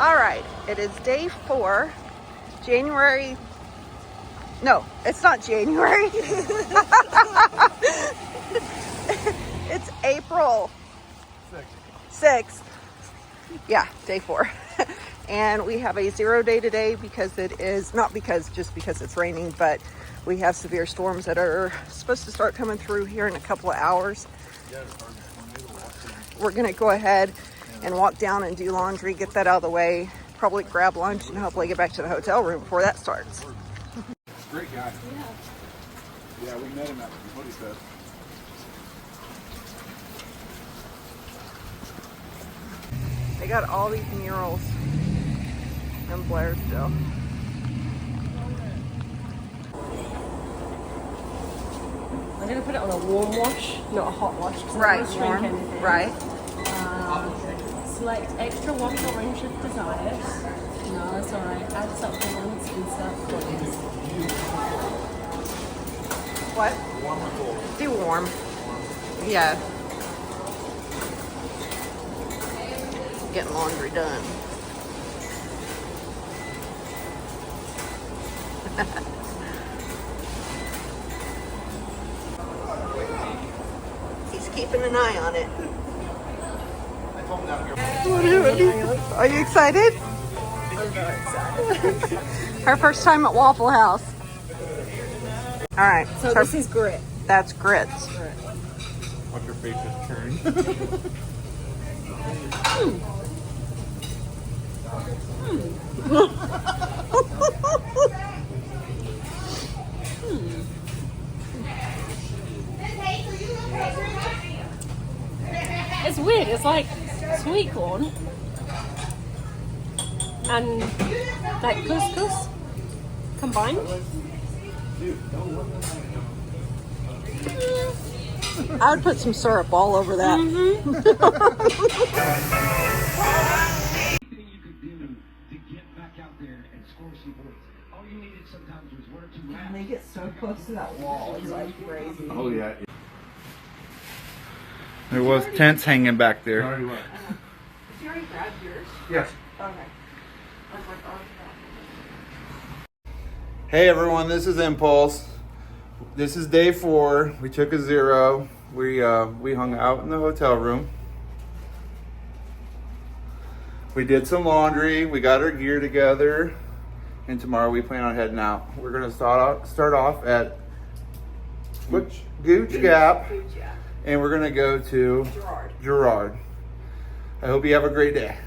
All right, it is day 4, January. No, it's not January. It's April 6th. Yeah, day 4. And we have a 0 day today because it is, not because, just because it's raining, but we have severe storms that are supposed to start coming through here in a couple of hours. We're gonna go ahead and walk down and do laundry, get that out of the way, probably grab lunch, and hopefully get back to the hotel room before that starts. Great guy. Yeah, we met him at the Hoodie Fest. They got all these murals in Blairsville. I'm going to put it on a warm wash, not a hot wash. Right, warm. Right. Select extra warm orange if desired. No, that's alright. Add supplements and stuff, please. What? Warm or cold? Do warm. Yeah. Getting laundry done. He's keeping an eye on it. Are you excited? I'm very excited. Her first time at Waffle House. All right. So this is grit. That's grits. Watch your face just turn. It's weird. It's like sweet corn and like couscous combined. I would put some syrup all over that. You could do to get back out there and score some points. All you needed sometimes was 1 or 2 laps. They get so close to that wall. It's like crazy. Oh, yeah. There was tents hanging back there. Already what? Did you already grab yours? Yes. Okay. I was like, oh, Hey everyone, this is Impulse. This is day 4. We took a 0. We hung out in the hotel room. We did some laundry. We got our gear together, and tomorrow we plan on heading out. We're gonna start off at Gooch Gap, and we're gonna go to Girard. I hope you have a great day.